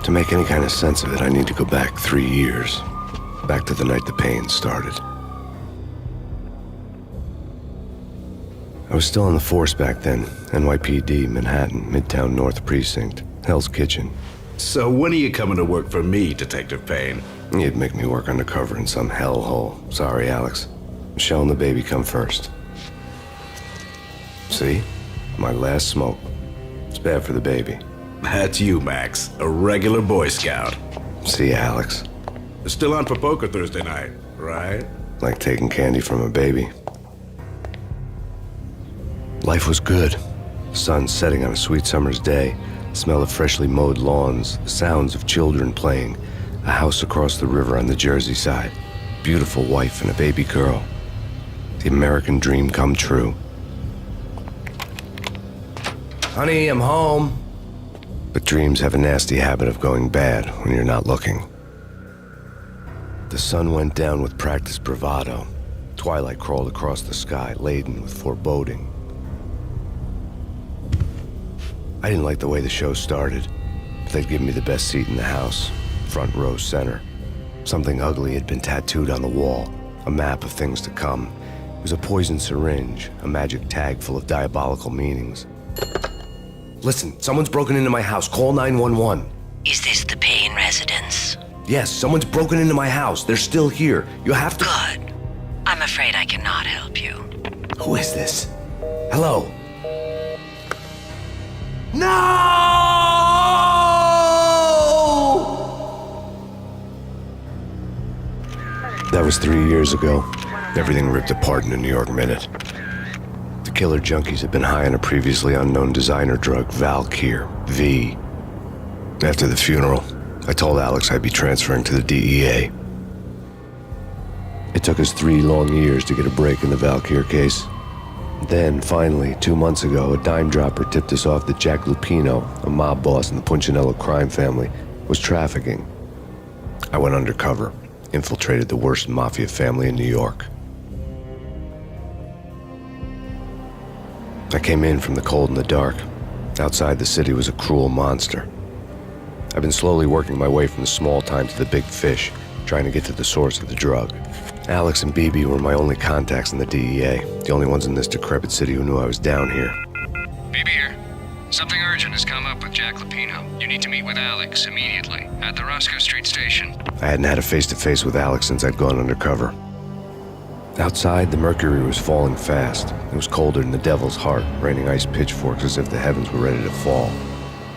To make any kind of sense of it, I need to go back 3 years. Back to the night the Payne started. I was still on the force back then. NYPD, Manhattan, Midtown North Precinct, Hell's Kitchen. So when are you coming to work for me, Detective Payne? You'd make me work undercover in some hellhole. Sorry, Alex. Michelle and the baby come first. See? My last smoke. It's bad for the baby. That's you, Max. A regular Boy Scout. See, Alex. Still on for poker Thursday night, right? Like taking candy from a baby. Life was good. Sun setting on a sweet summer's day. The smell of freshly mowed lawns. The sounds of children playing. A house across the river on the Jersey side. Beautiful wife and a baby girl. The American dream come true. Honey, I'm home. But dreams have a nasty habit of going bad when you're not looking. The sun went down with practiced bravado. Twilight crawled across the sky, laden with foreboding. I didn't like the way the show started, but they'd given me the best seat in the house, front row center. Something ugly had been tattooed on the wall, a map of things to come. It was a poisoned syringe, a magic tag full of diabolical meanings. Listen, someone's broken into my house. Call 911. Is this the Payne residence? Yes, someone's broken into my house. They're still here. You have to... Good. I'm afraid I cannot help you. Who is this? Hello? No! That was 3 years ago. Everything ripped apart in a New York minute. The killer junkies had been high on a previously unknown designer drug, Valkyr, V. After the funeral, I told Alex I'd be transferring to the DEA. It took us 3 long years to get a break in the Valkyr case. Then, finally, 2 months ago, a dime dropper tipped us off that Jack Lupino, a mob boss in the Punchinello crime family, was trafficking. I went undercover, infiltrated the worst mafia family in New York. I came in from the cold and the dark. Outside the city was a cruel monster. I've been slowly working my way from the small time to the big fish, trying to get to the source of the drug. Alex and BB were my only contacts in the DEA, the only ones in this decrepit city who knew I was down here. BB here. Something urgent has come up with Jack Lupino. You need to meet with Alex immediately at the Roscoe Street station. I hadn't had a face-to-face with Alex since I'd gone undercover. Outside, the mercury was falling fast. It was colder than the devil's heart, raining ice pitchforks as if the heavens were ready to fall.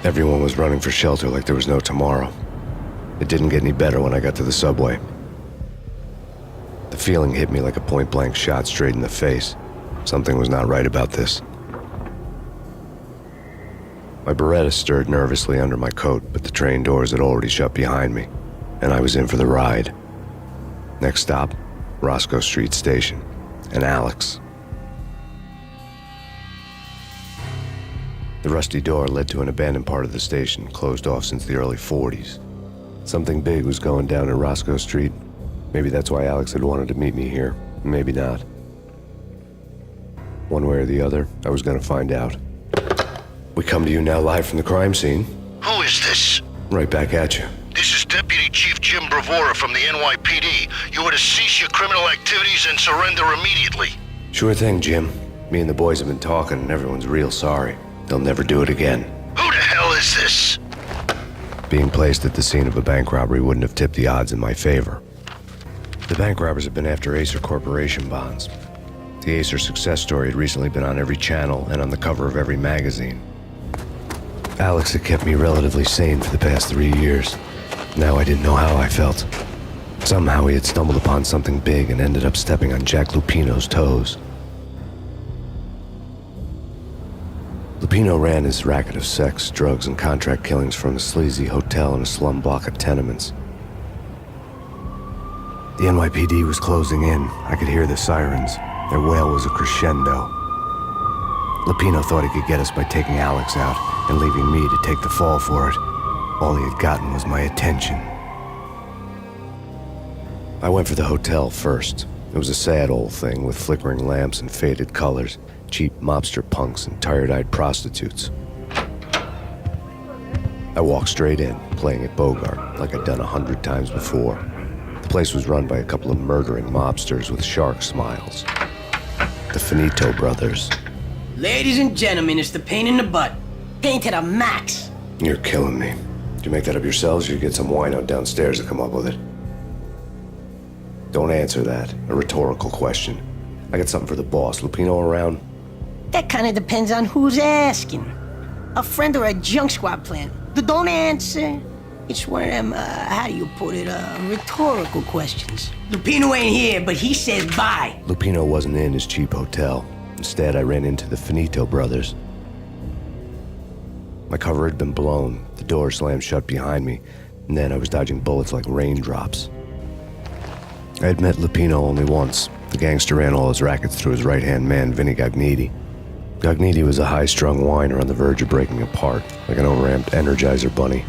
Everyone was running for shelter like there was no tomorrow. It didn't get any better when I got to the subway. The feeling hit me like a point-blank shot straight in the face. Something was not right about this. My Beretta stirred nervously under my coat, but the train doors had already shut behind me, and I was in for the ride. Next stop, Roscoe Street Station, and Alex. The rusty door led to an abandoned part of the station, closed off since the early 40s. Something big was going down in Roscoe Street. Maybe that's why Alex had wanted to meet me here. Maybe not. One way or the other, I was going to find out. We come to you now live from the crime scene. Who is this? Right back at you. This is Deputy Chief Jim Bravura from the NYPD. You are to cease your criminal activities and surrender immediately. Sure thing, Jim. Me and the boys have been talking and everyone's real sorry. They'll never do it again. Who the hell is this? Being placed at the scene of a bank robbery wouldn't have tipped the odds in my favor. The bank robbers have been after Acer Corporation bonds. The Acer success story had recently been on every channel and on the cover of every magazine. Alex had kept me relatively sane for the past 3 years. Now I didn't know how I felt. Somehow he had stumbled upon something big and ended up stepping on Jack Lupino's toes. Lupino ran his racket of sex, drugs, and contract killings from a sleazy hotel in a slum block of tenements. The NYPD was closing in. I could hear the sirens. Their wail was a crescendo. Lupino thought he could get us by taking Alex out and leaving me to take the fall for it. All he had gotten was my attention. I went for the hotel first. It was a sad old thing with flickering lamps and faded colors, cheap mobster punks and tired-eyed prostitutes. I walked straight in, playing at Bogart, like I'd done 100 times before. The place was run by a couple of murdering mobsters with shark smiles. The Finito brothers. Ladies and gentlemen, it's the Payne in the butt. Payne to the max. You're killing me. Did you make that up yourselves, or you get some wino downstairs to come up with it? Don't answer that. A rhetorical question. I got something for the boss. Lupino around? That kind of depends on who's asking. A friend or a junk squad plan. Don't answer. It's one of them, how do you put it, rhetorical questions. Lupino ain't here, but he says bye. Lupino wasn't in his cheap hotel. Instead, I ran into the Finito brothers. My cover had been blown, the door slammed shut behind me, and then I was dodging bullets like raindrops. I had met Lupino only once. The gangster ran all his rackets through his right-hand man, Vinny Gagniti. Gagniti was a high-strung whiner on the verge of breaking apart, like an overamped Energizer bunny.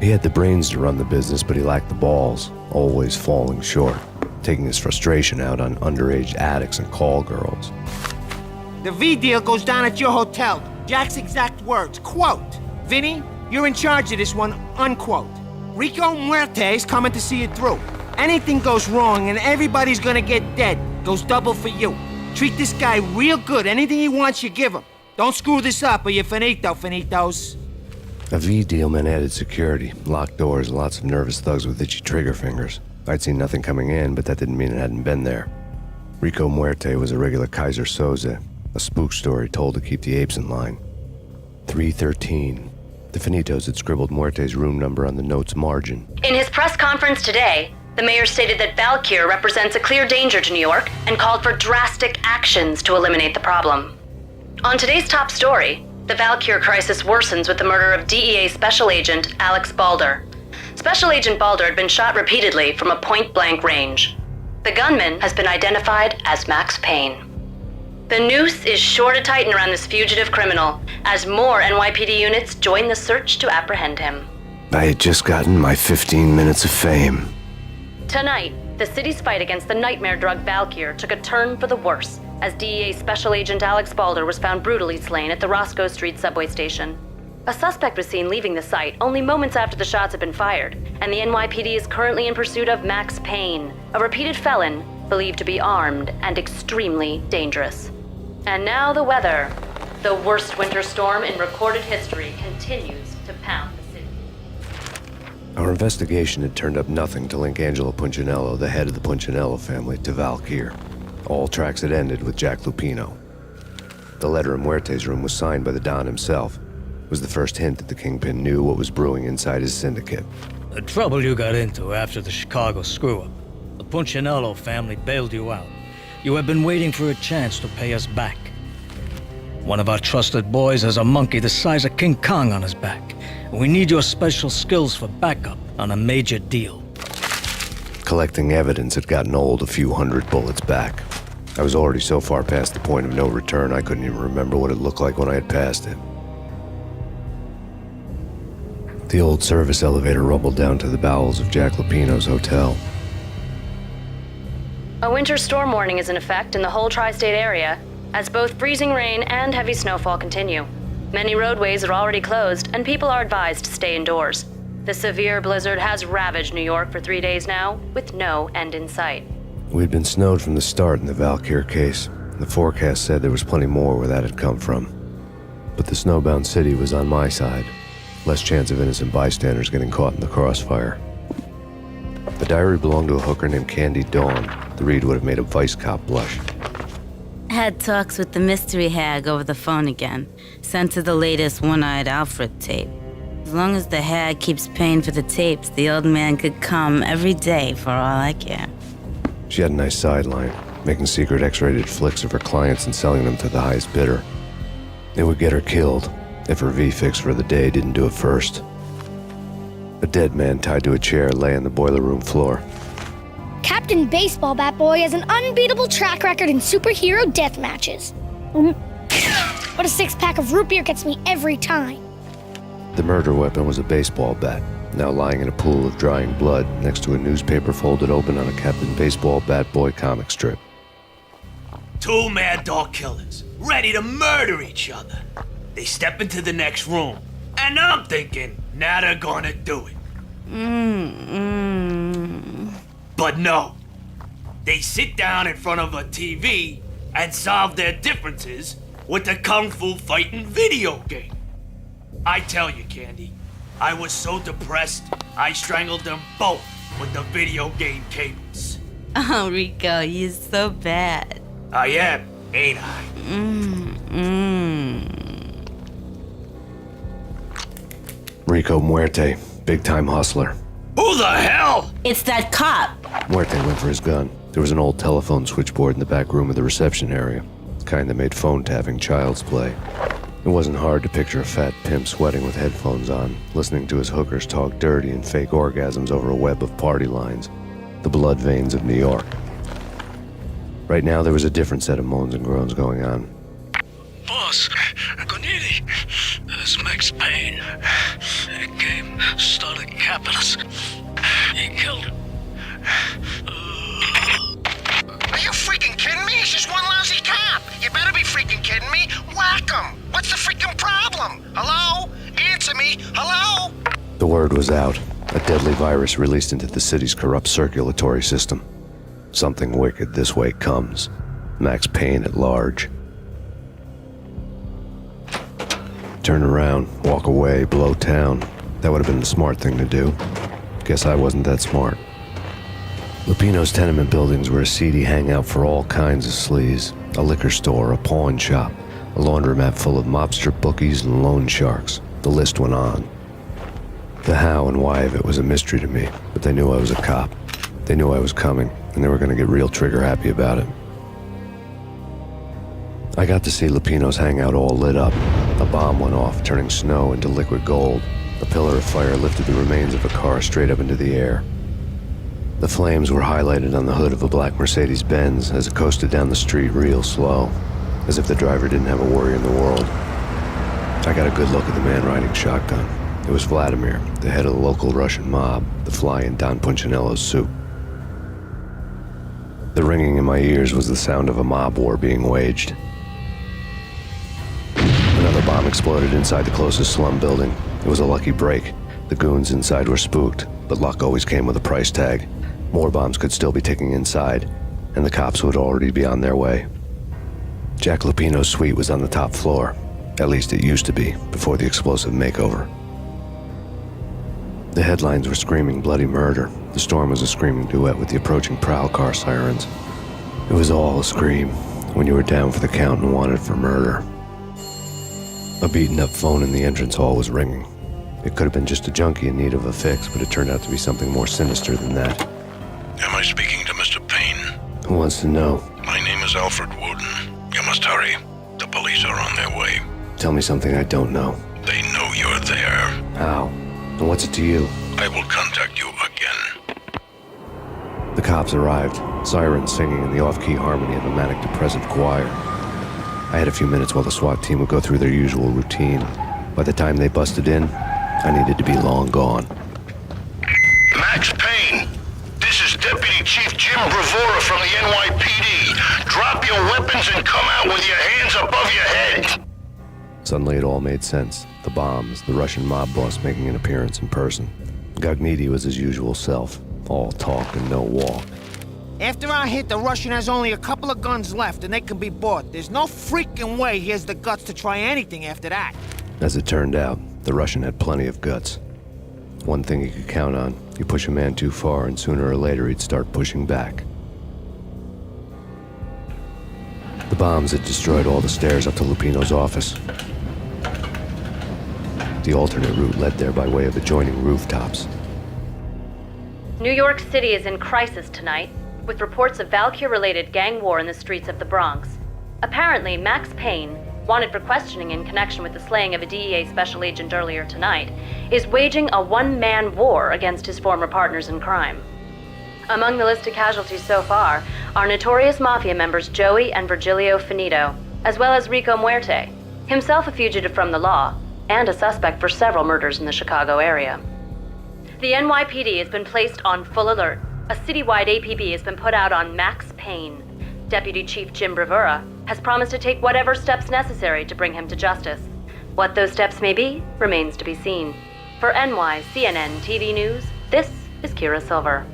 He had the brains to run the business, but he lacked the balls, always falling short, taking his frustration out on underage addicts and call girls. The V deal goes down at your hotel. Jack's exact words, quote, "Vinny, you're in charge of this one," unquote. Rico Muerte's coming to see it through. Anything goes wrong and everybody's gonna get dead, goes double for you. Treat this guy real good. Anything he wants, you give him. Don't screw this up or you're finito, finitos. A V deal meant added security, locked doors, and lots of nervous thugs with itchy trigger fingers. I'd seen nothing coming in, but that didn't mean it hadn't been there. Rico Muerte was a regular Kaiser Soze, a spook story told to keep the apes in line. 313. The Finitos had scribbled Muerte's room number on the note's margin. In his press conference today, the mayor stated that Valkyr represents a clear danger to New York and called for drastic actions to eliminate the problem. On today's top story, the Valkyr crisis worsens with the murder of DEA Special Agent Alex Balder. Special Agent Balder had been shot repeatedly from a point-blank range. The gunman has been identified as Max Payne. The noose is sure to tighten around this fugitive criminal as more NYPD units join the search to apprehend him. I had just gotten my 15 minutes of fame. Tonight, the city's fight against the nightmare drug Valkyr took a turn for the worse as DEA Special Agent Alex Balder was found brutally slain at the Roscoe Street subway station. A suspect was seen leaving the site only moments after the shots had been fired, and the NYPD is currently in pursuit of Max Payne, a repeated felon believed to be armed and extremely dangerous. And now the weather. The worst winter storm in recorded history continues to pound the city. Our investigation had turned up nothing to link Angelo Punchinello, the head of the Punchinello family, to Valkyr. All tracks had ended with Jack Lupino. The letter in Muerte's room was signed by the Don himself. It was the first hint that the Kingpin knew what was brewing inside his syndicate. The trouble you got into after the Chicago screw-up. The Punchinello family bailed you out. You have been waiting for a chance to pay us back. One of our trusted boys has a monkey the size of King Kong on his back. We need your special skills for backup on a major deal. Collecting evidence had gotten old a few hundred bullets back. I was already so far past the point of no return I couldn't even remember what it looked like when I had passed it. The old service elevator rumbled down to the bowels of Jack Lupino's hotel. A winter storm warning is in effect in the whole tri-state area, as both freezing rain and heavy snowfall continue. Many roadways are already closed, and people are advised to stay indoors. The severe blizzard has ravaged New York for 3 days now, with no end in sight. We'd been snowed from the start in the Valkyr case. The forecast said there was plenty more where that had come from. But the snowbound city was on my side. Less chance of innocent bystanders getting caught in the crossfire. The diary belonged to a hooker named Candy Dawn. The read would have made a vice cop blush. Had talks with the mystery hag over the phone again. Sent her the latest One-Eyed Alfred tape. As long as the hag keeps paying for the tapes, the old man could come every day for all I care. She had a nice sideline, making secret X-rated flicks of her clients and selling them to the highest bidder. It would get her killed if her V-fix for the day didn't do it first. A dead man tied to a chair lay on the boiler room floor. Captain Baseball Bat Boy has an unbeatable track record in superhero death matches. But a six-pack of root beer gets me every time. The murder weapon was a baseball bat, now lying in a pool of drying blood next to a newspaper folded open on a Captain Baseball Bat Boy comic strip. Two mad dog killers, ready to murder each other. They step into the next room. And I'm thinking, now they're gonna do it. But no. They sit down in front of a TV and solve their differences with the Kung Fu fighting video game. I tell you, Candy, I was so depressed, I strangled them both with the video game cables. Oh, Rico, you're so bad. I am, ain't I? Rico Muerte, big-time hustler. Who the hell? It's that cop. Muerte went for his gun. There was an old telephone switchboard in the back room of the reception area, the kind that made phone tapping child's play. It wasn't hard to picture a fat pimp sweating with headphones on, listening to his hookers talk dirty and fake orgasms over a web of party lines, the blood veins of New York. Right now, there was a different set of moans and groans going on. Boss, Gonidi, it's Max Payne. He came, started capping us. He killed him. Are you freaking kidding me? He's just one lousy cop. You better be freaking kidding me. Whack him. What's the freaking problem? Hello? Answer me. Hello? The word was out. A deadly virus released into the city's corrupt circulatory system. Something wicked this way comes. Max Payne at large. Turn around, walk away, blow town. That would have been the smart thing to do. Guess I wasn't that smart. Lupino's tenement buildings were a seedy hangout for all kinds of sleaze. A liquor store, a pawn shop, a laundromat full of mobster bookies and loan sharks. The list went on. The how and why of it was a mystery to me, but they knew I was a cop. They knew I was coming, and they were going to get real trigger-happy about it. I got to see Lupino's hangout all lit up. A bomb went off, turning snow into liquid gold. A pillar of fire lifted the remains of a car straight up into the air. The flames were highlighted on the hood of a black Mercedes-Benz as it coasted down the street real slow, as if the driver didn't have a worry in the world. I got a good look at the man riding shotgun. It was Vladimir, the head of the local Russian mob, the fly in Don Punchinello's soup. The ringing in my ears was the sound of a mob war being waged. Another bomb exploded inside the closest slum building. It was a lucky break. The goons inside were spooked, but luck always came with a price tag. More bombs could still be ticking inside, and the cops would already be on their way. Jack Lupino's suite was on the top floor. At least it used to be, before the explosive makeover. The headlines were screaming bloody murder. The storm was a screaming duet with the approaching prowl car sirens. It was all a scream when you were down for the count and wanted for murder. A beaten-up phone in the entrance hall was ringing. It could have been just a junkie in need of a fix, but it turned out to be something more sinister than that. Am I speaking to Mr. Payne? Who wants to know? My name is Alfred Wooden. You must hurry. The police are on their way. Tell me something I don't know. They know you're there. How? And what's it to you? I will contact you again. The cops arrived, sirens singing in the off-key harmony of a manic-depressive choir. I had a few minutes while the SWAT team would go through their usual routine. By the time they busted in, I needed to be long gone. Max Payne, this is Deputy Chief Jim Bravura from the NYPD. Drop your weapons and come out with your hands above your head. Suddenly it all made sense. The bombs, the Russian mob boss making an appearance in person. Gagnidi was his usual self, all talk and no walk. After our hit, the Russian has only a couple of guns left, and they can be bought. There's no freaking way he has the guts to try anything after that. As it turned out, the Russian had plenty of guts. One thing he could count on, you push a man too far and sooner or later he'd start pushing back. The bombs had destroyed all the stairs up to Lupino's office. The alternate route led there by way of adjoining rooftops. New York City is in crisis tonight, with reports of Valkyr-related gang war in the streets of the Bronx. Apparently, Max Payne, wanted for questioning in connection with the slaying of a DEA special agent earlier tonight, is waging a one-man war against his former partners in crime. Among the listed casualties so far are notorious mafia members Joey and Virgilio Finito, as well as Rico Muerte, himself a fugitive from the law, and a suspect for several murders in the Chicago area. The NYPD has been placed on full alert. A citywide APB has been put out on Max Payne. Deputy Chief Jim Bravura has promised to take whatever steps necessary to bring him to justice. What those steps may be remains to be seen. For NYCNN TV News, this is Kira Silver.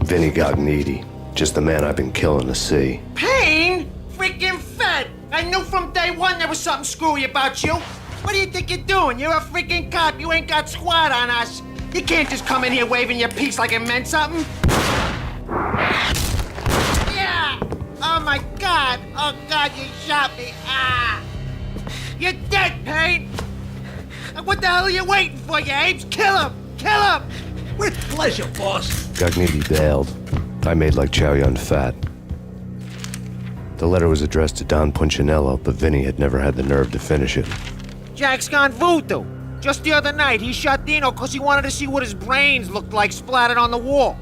Vinny Gognitti, just the man I've been killing to see. Payne? Freaking fed! I knew from day one there was something screwy about you. What do you think you're doing? You're a freaking cop. You ain't got squad on us. You can't just come in here waving your piece like it meant something. Yeah! Oh my God! Oh God, you shot me! Ah! You're dead, Payne! What the hell are you waiting for, you apes? Kill him! Kill him! With pleasure, boss. Gognitti bailed. I made like Chow Yun Fat. The letter was addressed to Don Punchinello, but Vinny had never had the nerve to finish it. Jack's gone voodoo. Just the other night, he shot Dino because he wanted to see what his brains looked like splattered on the wall.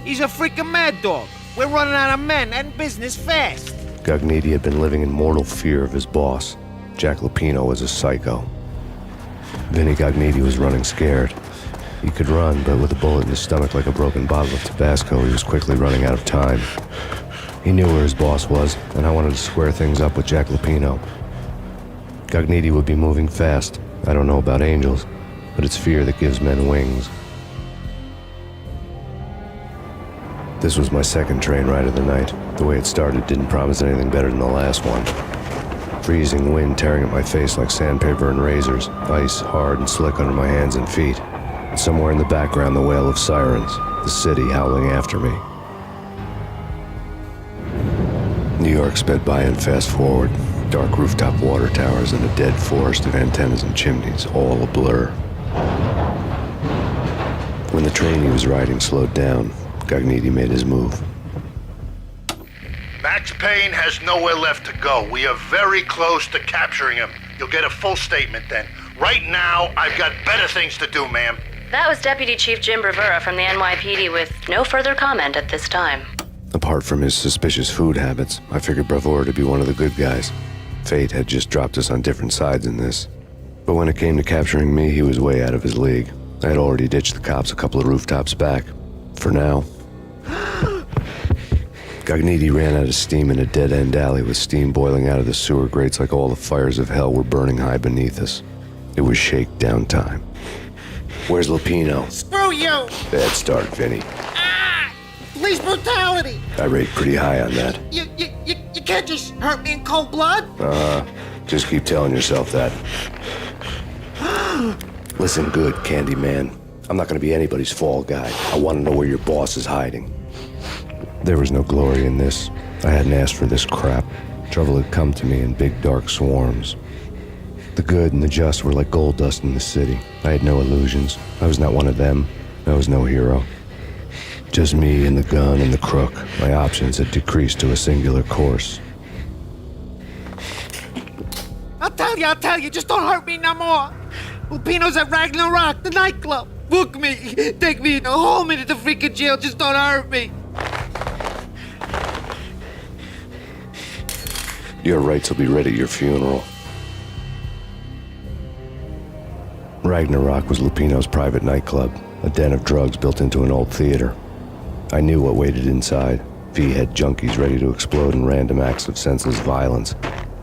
He's a freaking mad dog. We're running out of men and business fast. Gognitti had been living in mortal fear of his boss. Jack Lupino was a psycho. Vinny Gognitti was running scared. He could run, but with a bullet in his stomach like a broken bottle of Tabasco, he was quickly running out of time. He knew where his boss was, and I wanted to square things up with Jack Lupino. Gognitti would be moving fast. I don't know about angels, but it's fear that gives men wings. This was my second train ride of the night. The way it started didn't promise anything better than the last one. Freezing wind tearing at my face like sandpaper and razors, ice hard and slick under my hands and feet. And somewhere in the background, the wail of sirens, the city howling after me. New York sped by in fast forward. Dark rooftop water towers and a dead forest of antennas and chimneys, all a blur. When the train he was riding slowed down, Gognitti made his move. Max Payne has nowhere left to go. We are very close to capturing him. You'll get a full statement then. Right now, I've got better things to do, ma'am. That was Deputy Chief Jim Rivera from the NYPD with no further comment at this time. Apart from his suspicious food habits, I figured Bravura to be one of the good guys. Fate had just dropped us on different sides in this. But when it came to capturing me, he was way out of his league. I had already ditched the cops a couple of rooftops back. For now. Gognitti ran out of steam in a dead-end alley with steam boiling out of the sewer grates like all the fires of hell were burning high beneath us. It was shakedown time. Where's Lupino? Screw you! Bad start, Vinny. Police brutality! I rate pretty high on that. You can't just hurt me in cold blood? Just keep telling yourself that. Listen good, Candyman. I'm not gonna be anybody's fall guy. I want to know where your boss is hiding. There was no glory in this. I hadn't asked for this crap. Trouble had come to me in big dark swarms. The good and the just were like gold dust in the city. I had no illusions. I was not one of them. I was no hero. Just me and the gun and the crook. My options had decreased to a singular course. I'll tell you, just don't hurt me no more. Lupino's at Ragnarok, the nightclub. Book me, take me, hold me to the freaking jail, just don't hurt me. Your rights will be read at your funeral. Ragnarok was Lupino's private nightclub, a den of drugs built into an old theater. I knew what waited inside. V-head junkies ready to explode in random acts of senseless violence,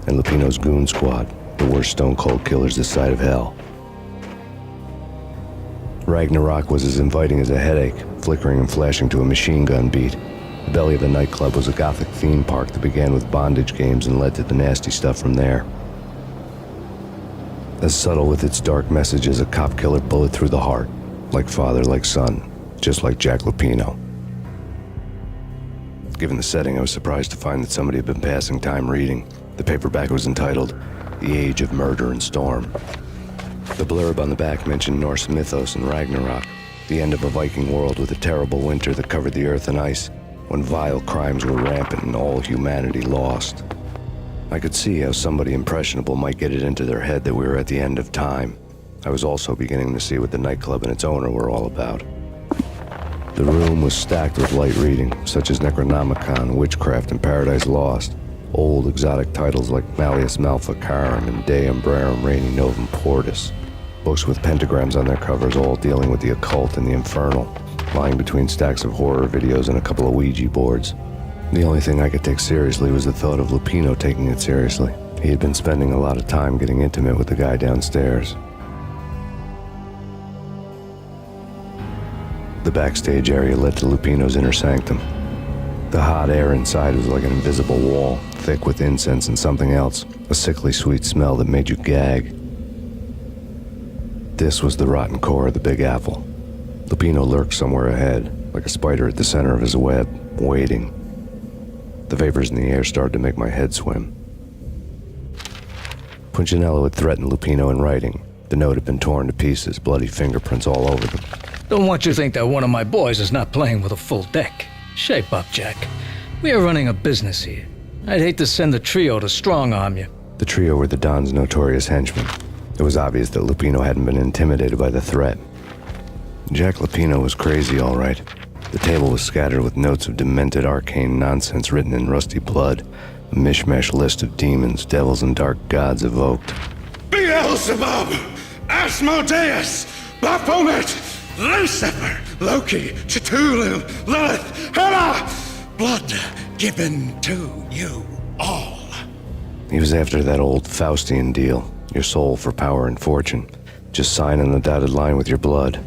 and Lupino's goon squad, the worst stone-cold killers this side of hell. Ragnarok was as inviting as a headache, flickering and flashing to a machine gun beat. The belly of the nightclub was a gothic theme park that began with bondage games and led to the nasty stuff from there. As subtle with its dark message as a cop killer bullet through the heart, like father, like son, just like Jack Lupino. Given the setting, I was surprised to find that somebody had been passing time reading. The paperback was entitled, The Age of Murder and Storm. The blurb on the back mentioned Norse mythos and Ragnarok, the end of a Viking world with a terrible winter that covered the earth in ice, when vile crimes were rampant and all humanity lost. I could see how somebody impressionable might get it into their head that we were at the end of time. I was also beginning to see what the nightclub and its owner were all about. The room was stacked with light reading, such as Necronomicon, Witchcraft, and Paradise Lost. Old exotic titles like Malleus Maleficarum and De Umbrarum Reini Novum Portis. Books with pentagrams on their covers all dealing with the occult and the infernal, lying between stacks of horror videos and a couple of Ouija boards. The only thing I could take seriously was the thought of Lupino taking it seriously. He had been spending a lot of time getting intimate with the guy downstairs. The backstage area led to Lupino's inner sanctum. The hot air inside was like an invisible wall, thick with incense and something else, a sickly sweet smell that made you gag. This was the rotten core of the Big Apple. Lupino lurked somewhere ahead, like a spider at the center of his web, waiting. The vapors in the air started to make my head swim. Punchinello had threatened Lupino in writing. The note had been torn to pieces, bloody fingerprints all over them. Don't want you to think that one of my boys is not playing with a full deck. Shape up, Jack. We are running a business here. I'd hate to send the trio to strong-arm you. The trio were the Don's notorious henchmen. It was obvious that Lupino hadn't been intimidated by the threat. Jack Lupino was crazy, all right. The table was scattered with notes of demented arcane nonsense written in rusty blood, a mishmash list of demons, devils, and dark gods evoked. Beelzebub, Asmodeus, Baphomet, Lucifer, Loki, Cthulhu, Lilith, Hela, blood given to you all. He was after that old Faustian deal, your soul for power and fortune. Just sign on the dotted line with your blood.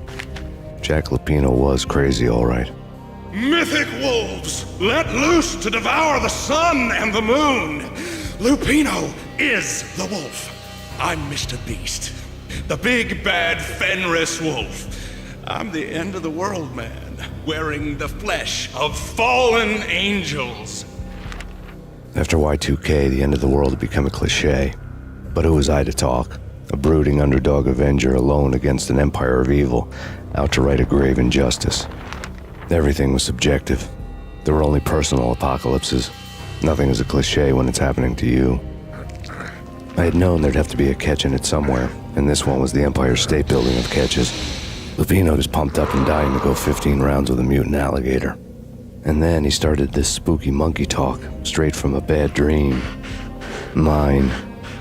Jack Lupino was crazy, all right. Mythic wolves, let loose to devour the sun and the moon. Lupino is the wolf. I'm Mr. Beast, the big bad Fenris wolf. I'm the end of the world man, wearing the flesh of fallen angels. After Y2K, the end of the world had become a cliché. But who was I to talk? A brooding underdog avenger alone against an empire of evil, out to right a grave injustice. Everything was subjective. There were only personal apocalypses. Nothing is a cliché when it's happening to you. I had known there'd have to be a catch in it somewhere, and this one was the Empire State Building of catches. Lupino was pumped up and dying to go 15 rounds with a mutant alligator. And then he started this spooky monkey talk, straight from a bad dream. Mine.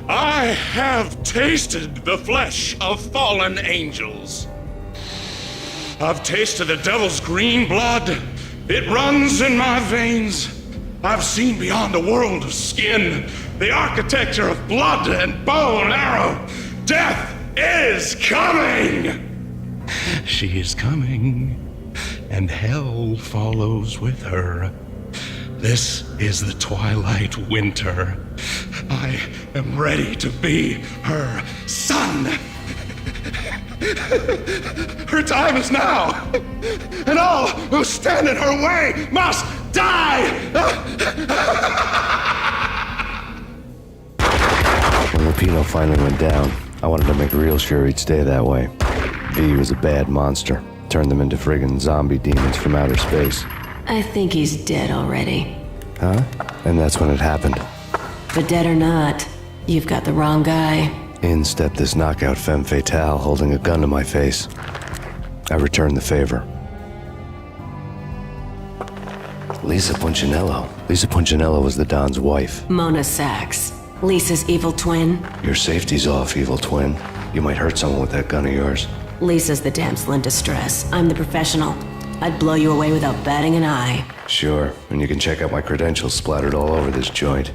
I have tasted the flesh of fallen angels. I've tasted the devil's green blood. It runs in my veins. I've seen beyond a world of skin, the architecture of blood and bow and arrow. Death is coming! She is coming, and hell follows with her. This is the twilight winter. I am ready to be her son. Her time is now, and all who stand in her way must die! When Lupino finally went down, I wanted to make real sure he'd stay that way. V was a bad monster. Turned them into friggin' zombie demons from outer space. I think he's dead already. Huh? And that's when it happened. But dead or not, you've got the wrong guy. In stepped this knockout femme fatale holding a gun to my face. I returned the favor. Lisa Punchinello. Lisa Punchinello was the Don's wife. Mona Sachs. Lisa's evil twin. Your safety's off, evil twin. You might hurt someone with that gun of yours. Lisa's the damsel in distress. I'm the professional. I'd blow you away without batting an eye. Sure, and you can check out my credentials splattered all over this joint.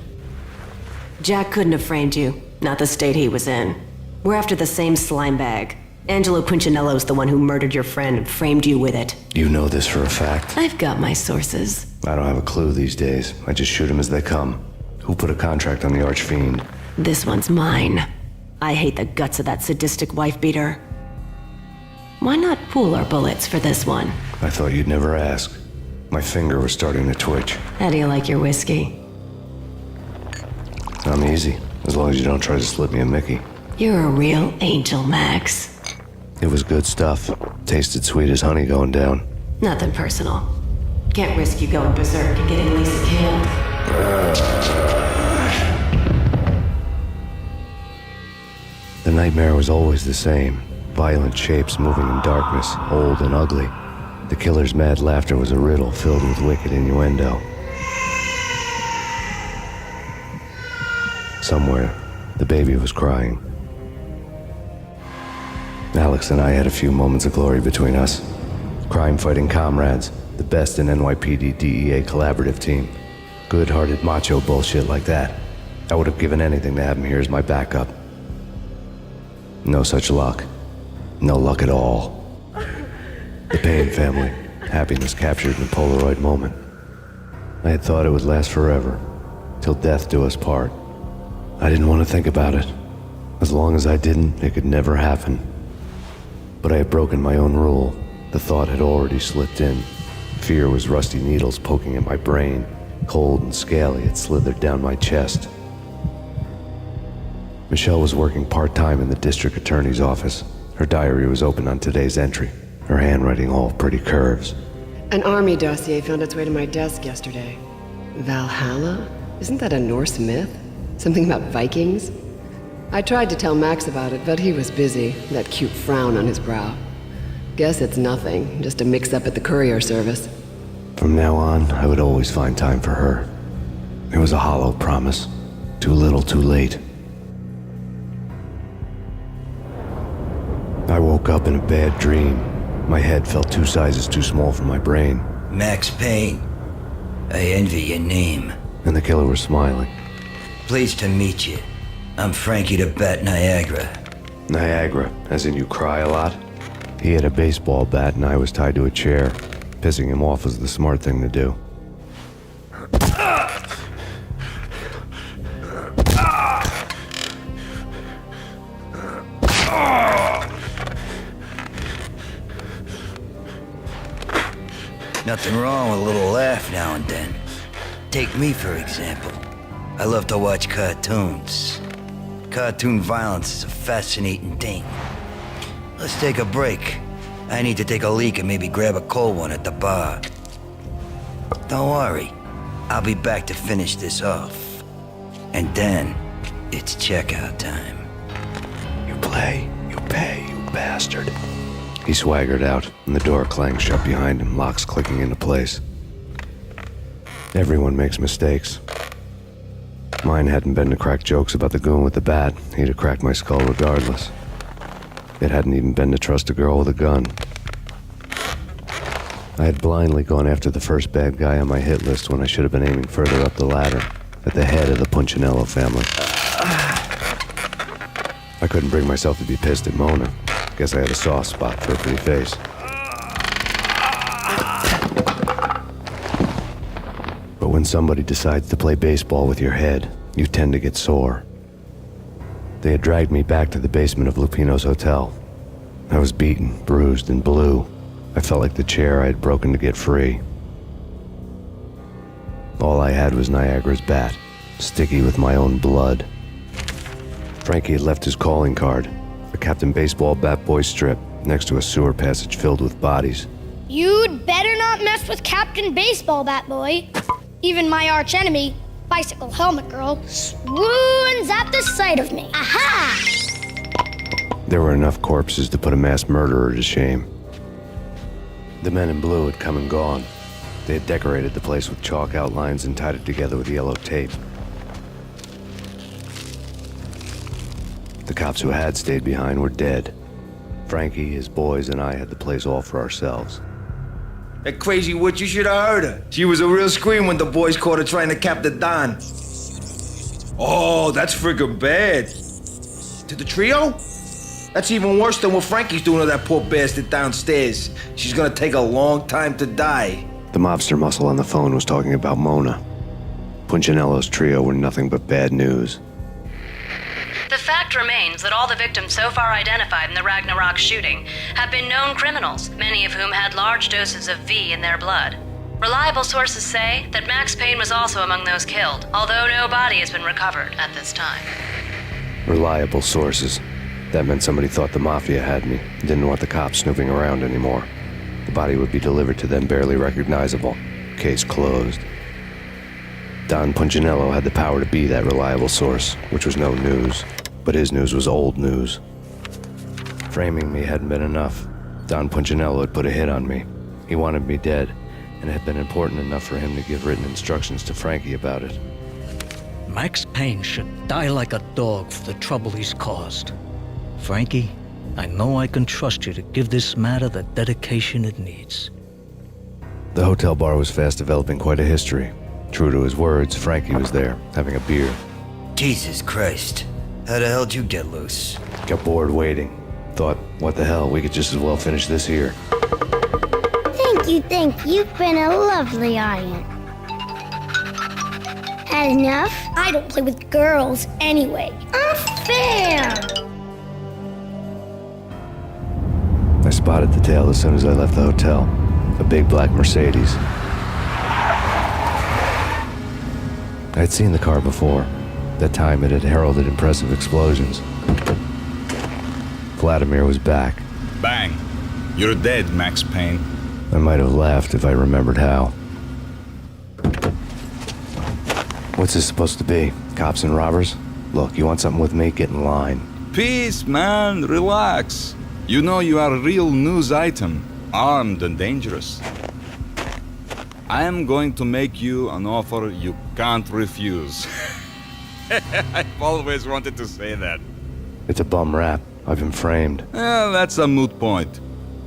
Jack couldn't have framed you. Not the state he was in. We're after the same slime bag. Angelo Punchinello's the one who murdered your friend and framed you with it. You know this for a fact? I've got my sources. I don't have a clue these days. I just shoot them as they come. Who put a contract on the Archfiend? This one's mine. I hate the guts of that sadistic wife-beater. Why not pool our bullets for this one? I thought you'd never ask. My finger was starting to twitch. How do you like your whiskey? I'm easy, as long as you don't try to slip me a Mickey. You're a real angel, Max. It was good stuff. Tasted sweet as honey going down. Nothing personal. Can't risk you going berserk and getting Lisa killed. The nightmare was always the same. Violent shapes moving in darkness, old and ugly. The killer's mad laughter was a riddle filled with wicked innuendo. Somewhere, the baby was crying. Alex and I had a few moments of glory between us. Crime-fighting comrades, the best in NYPD DEA collaborative team. Good-hearted macho bullshit like that. I would have given anything to have him here as my backup. No such luck. No luck at all. The Payne family. Happiness captured in a Polaroid moment. I had thought it would last forever, till death do us part. I didn't want to think about it. As long as I didn't, it could never happen. But I had broken my own rule. The thought had already slipped in. Fear was rusty needles poking at my brain. Cold and scaly, it slithered down my chest. Michelle was working part-time in the district attorney's office. Her diary was open on today's entry, her handwriting all pretty curves. An army dossier found its way to my desk yesterday. Valhalla? Isn't that a Norse myth? Something about Vikings? I tried to tell Max about it, but he was busy, that cute frown on his brow. Guess it's nothing, just a mix-up at the courier service. From now on, I would always find time for her. It was a hollow promise. Too little, too late. I woke up in a bad dream. My head felt 2 sizes too small for my brain. Max Payne. I envy your name. And the killer was smiling. Pleased to meet you. I'm Frankie the Bat Niagara. Niagara, as in you cry a lot? He had a baseball bat and I was tied to a chair. Pissing him off was the smart thing to do. Nothing wrong with a little laugh now and then. Take me, for example. I love to watch cartoons. Cartoon violence is a fascinating thing. Let's take a break. I need to take a leak and maybe grab a cold one at the bar. Don't worry. I'll be back to finish this off. And then, it's checkout time. You play, you pay, you bastard. He swaggered out, and the door clanged shut behind him, locks clicking into place. Everyone makes mistakes. Mine hadn't been to crack jokes about the goon with the bat. He'd have cracked my skull regardless. It hadn't even been to trust a girl with a gun. I had blindly gone after the first bad guy on my hit list when I should have been aiming further up the ladder, at the head of the Punchinello family. I couldn't bring myself to be pissed at Mona. Guess I had a soft spot for a pretty face. But when somebody decides to play baseball with your head, you tend to get sore. They had dragged me back to the basement of Lupino's hotel. I was beaten, bruised, and blue. I felt like the chair I had broken to get free. All I had was Niagara's bat, sticky with my own blood. Frankie had left his calling card, a Captain Baseball bat boy strip, next to a sewer passage filled with bodies. You'd better not mess with Captain Baseball Bat Boy. Even my arch enemy, Bicycle Helmet Girl, swoons at the sight of me. Aha! There were enough corpses to put a mass murderer to shame. The men in blue had come and gone. They had decorated the place with chalk outlines and tied it together with yellow tape. The cops who had stayed behind were dead. Frankie, his boys, and I had the place all for ourselves. That crazy witch, you should have heard her. She was a real scream when the boys caught her trying to cap the Don. Oh, that's friggin' bad. To the trio? That's even worse than what Frankie's doing to that poor bastard downstairs. She's gonna take a long time to die. The mobster muscle on the phone was talking about Mona. Punchinello's trio were nothing but bad news. The fact remains that all the victims so far identified in the Ragnarok shooting have been known criminals, many of whom had large doses of V in their blood. Reliable sources say that Max Payne was also among those killed, although no body has been recovered at this time. Reliable sources. That meant somebody thought the Mafia had me, didn't want the cops snooping around anymore. The body would be delivered to them barely recognizable. Case closed. Don Punchinello had the power to be that reliable source, which was no news. But his news was old news. Framing me hadn't been enough. Don Punchinello had put a hit on me. He wanted me dead, and it had been important enough for him to give written instructions to Frankie about it. Max Payne should die like a dog for the trouble he's caused. Frankie, I know I can trust you to give this matter the dedication it needs. The hotel bar was fast developing quite a history. True to his words, Frankie was there, having a beer. Jesus Christ. How the hell did you get loose? Got bored waiting. Thought, what the hell, we could just as well finish this here. Thank you. You've been a lovely audience. Had enough? I don't play with girls anyway. Unfair! I spotted the tail as soon as I left the hotel. A big black Mercedes. I'd seen the car before. That time it had heralded impressive explosions. Vladimir was back. Bang. You're dead, Max Payne. I might have laughed if I remembered how. What's this supposed to be? Cops and robbers? Look, you want something with me? Get in line. Peace, man. Relax. You know you are a real news item. Armed and dangerous. I am going to make you an offer you can't refuse. I've always wanted to say that. It's a bum rap. I've been framed. That's a moot point.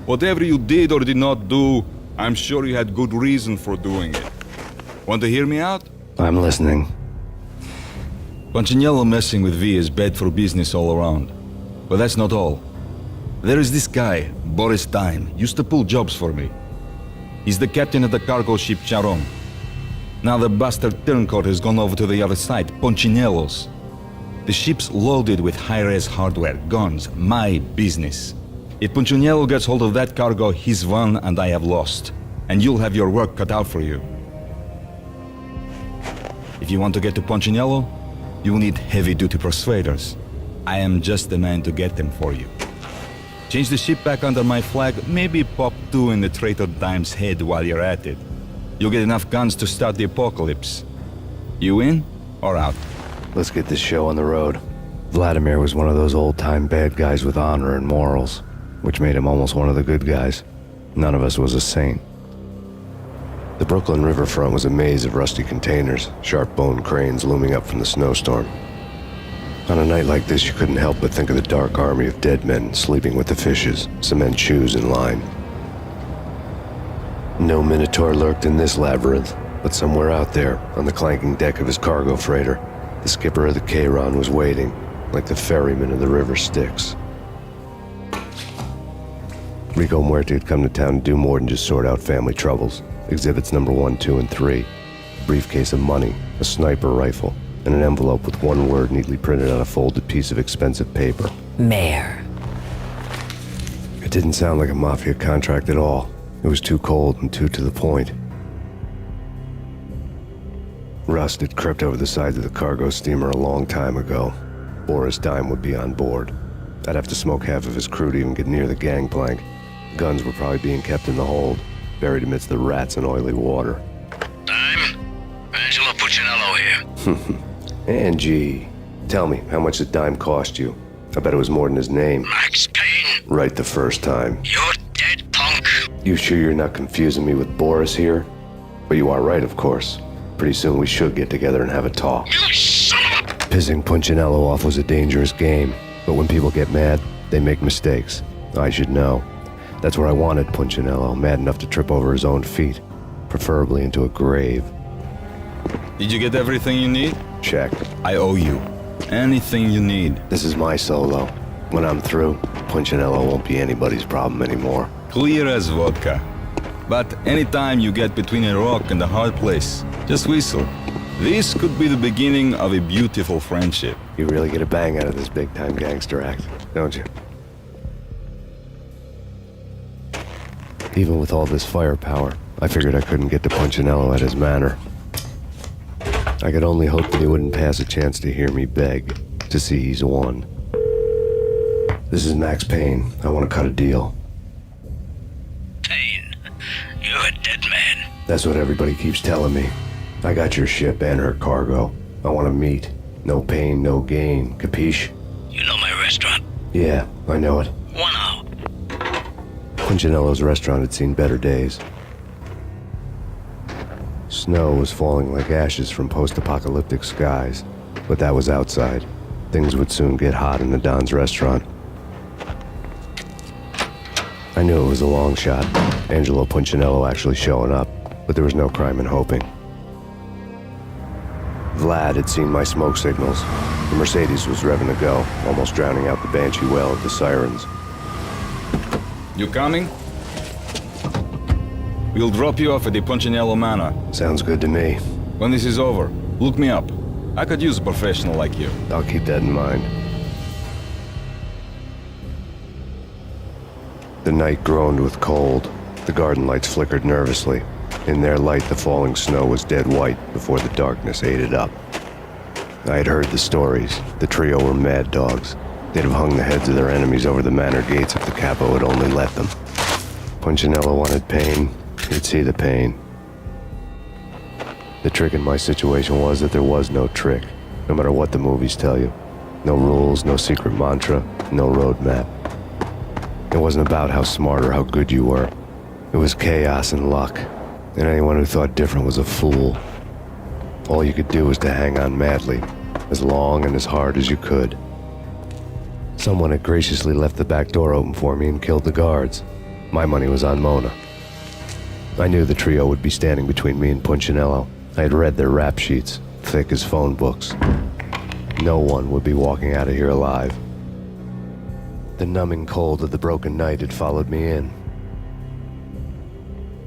Whatever you did or did not do, I'm sure you had good reason for doing it. Want to hear me out? I'm listening. Punchinello messing with V is bad for business all around. But that's not all. There is this guy, Boris Dime, used to pull jobs for me. He's the captain of the cargo ship Charon. Now the bastard turncoat has gone over to the other side, Punchinello's. The ship's loaded with high-res hardware, guns, my business. If Punchinello gets hold of that cargo, he's won and I have lost. And you'll have your work cut out for you. If you want to get to Punchinello, you'll need heavy-duty persuaders. I am just the man to get them for you. Change the ship back under my flag, maybe pop 2 in the traitor Dime's head while you're at it. You'll get enough guns to start the apocalypse. You in or out? Let's get this show on the road. Vladimir was one of those old-time bad guys with honor and morals, which made him almost one of the good guys. None of us was a saint. The Brooklyn riverfront was a maze of rusty containers, sharp-boned cranes looming up from the snowstorm. On a night like this, you couldn't help but think of the dark army of dead men sleeping with the fishes, cement shoes in line. No Minotaur lurked in this labyrinth, but somewhere out there, on the clanking deck of his cargo freighter, the skipper of the Chiron was waiting, like the ferryman of the River Styx. Rico Muerte had come to town to do more than just sort out family troubles. Exhibits number 1, 2, and 3. A briefcase of money, a sniper rifle, and an envelope with one word neatly printed on a folded piece of expensive paper. Mayor. It didn't sound like a mafia contract at all. It was too cold and too to the point. Rust had crept over the sides of the cargo steamer a long time ago. Boris Dime would be on board. I'd have to smoke half of his crew to even get near the gangplank. Guns were probably being kept in the hold, buried amidst the rats and oily water. Dime? Angelo Puccinello here. Angie, tell me, how much did Dime cost you? I bet it was more than his name. Max Payne. Right the first time. You're dead, punk. You sure you're not confusing me with Boris here? But you are right, of course. Pretty soon we should get together and have a talk. You son of a... Pissing Punchinello off was a dangerous game, but when people get mad, they make mistakes. I should know. That's where I wanted Punchinello, mad enough to trip over his own feet, preferably into a grave. Did you get everything you need? Check. I owe you. Anything you need. This is my solo. When I'm through, Punchinello won't be anybody's problem anymore. Clear as vodka. But anytime you get between a rock and a hard place, just whistle. This could be the beginning of a beautiful friendship. You really get a bang out of this big-time gangster act, don't you? Even with all this firepower, I figured I couldn't get to Punchinello at his manor. I could only hope that he wouldn't pass a chance to hear me beg, to see he's won. This is Max Payne. I want to cut a deal. Payne, you're a dead man. That's what everybody keeps telling me. I got your ship and her cargo. I want to meet. No pain, no gain. Capiche? You know my restaurant? Yeah, I know it. 1 hour. Punchinello's restaurant had seen better days. Snow was falling like ashes from post-apocalyptic skies, but that was outside. Things would soon get hot in the Don's restaurant. I knew it was a long shot, Angelo Punchinello actually showing up, but there was no crime in hoping. Vlad had seen my smoke signals. The Mercedes was revving to go, almost drowning out the banshee wail of the sirens. You coming? We'll drop you off at the Punchinello Manor. Sounds good to me. When this is over, look me up. I could use a professional like you. I'll keep that in mind. The night groaned with cold. The garden lights flickered nervously. In their light, the falling snow was dead white before the darkness ate it up. I had heard the stories. The trio were mad dogs. They'd have hung the heads of their enemies over the manor gates if the capo had only let them. Punchinello wanted Payne. He'd see the pain. The trick in my situation was that there was no trick, no matter what the movies tell you. No rules, no secret mantra, no roadmap. It wasn't about how smart or how good you were. It was chaos and luck, and anyone who thought different was a fool. All you could do was to hang on madly, as long and as hard as you could. Someone had graciously left the back door open for me and killed the guards. My money was on Mona. I knew the trio would be standing between me and Punchinello. I had read their rap sheets, thick as phone books. No one would be walking out of here alive. The numbing cold of the broken night had followed me in.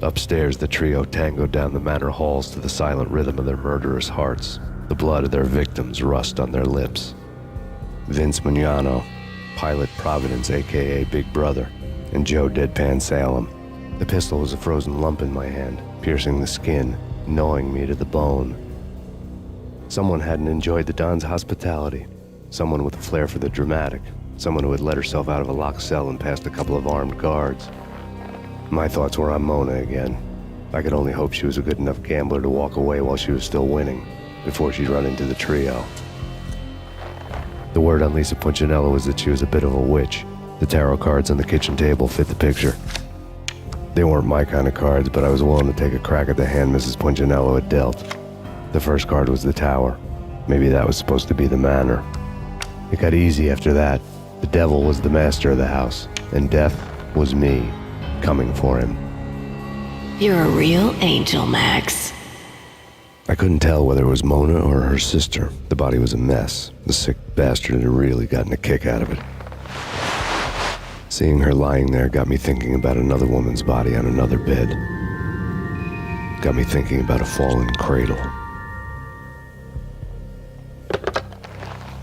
Upstairs, the trio tangoed down the manor halls to the silent rhythm of their murderous hearts, the blood of their victims rust on their lips. Vince Mignano, Pilot Providence, a.k.a. Big Brother, and Joe Deadpan Salem. The pistol was a frozen lump in my hand, piercing the skin, gnawing me to the bone. Someone hadn't enjoyed the Don's hospitality. Someone with a flair for the dramatic. Someone who had let herself out of a locked cell and past a couple of armed guards. My thoughts were on Mona again. I could only hope she was a good enough gambler to walk away while she was still winning, before she'd run into the trio. The word on Lisa Punchinello was that she was a bit of a witch. The tarot cards on the kitchen table fit the picture. They weren't my kind of cards, but I was willing to take a crack at the hand Mrs. Punchinello had dealt. The first card was the tower. Maybe that was supposed to be the manor. It got easy after that. The devil was the master of the house, and death was me, coming for him. You're a real angel, Max. I couldn't tell whether it was Mona or her sister. The body was a mess. The sick bastard had really gotten a kick out of it. Seeing her lying there got me thinking about another woman's body on another bed. Got me thinking about a fallen cradle.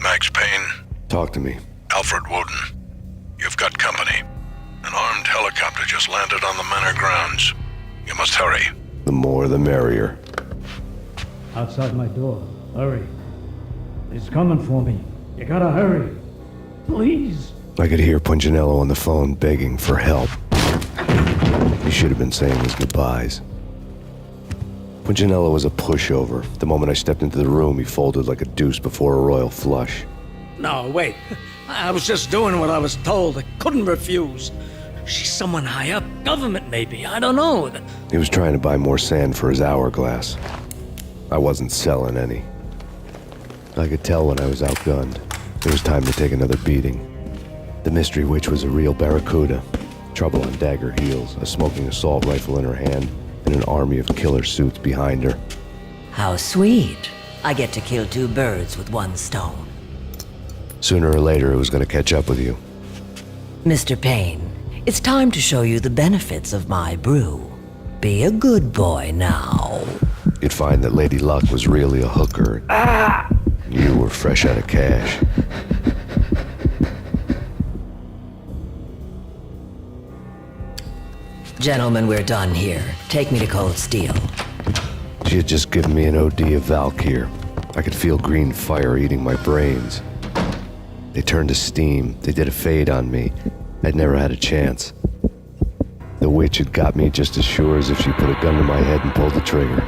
Max Payne. Talk to me. Alfred Woden. You've got company. An armed helicopter just landed on the manor grounds. You must hurry. The more the merrier. Outside my door. Hurry. He's coming for me. You gotta hurry. Please. I could hear Punchinello on the phone begging for help. He should have been saying his goodbyes. Punchinello was a pushover. The moment I stepped into the room, he folded like a deuce before a royal flush. No, wait. I was just doing what I was told. I couldn't refuse. She's someone high up. Government, maybe. I don't know. He was trying to buy more sand for his hourglass. I wasn't selling any. I could tell when I was outgunned. It was time to take another beating. The mystery witch was a real barracuda. Trouble on dagger heels, a smoking assault rifle in her hand, and an army of killer suits behind her. How sweet. I get to kill two birds with one stone. Sooner or later, it was going to catch up with you. Mr. Payne, it's time to show you the benefits of my brew. Be a good boy now. You'd find that Lady Luck was really a hooker. You were fresh out of cash. Gentlemen, we're done here. Take me to Cold Steel. She had just given me an OD of Valkyr. I could feel green fire eating my brains. They turned to steam. They did a fade on me. I'd never had a chance. The witch had got me just as sure as if she put a gun to my head and pulled the trigger.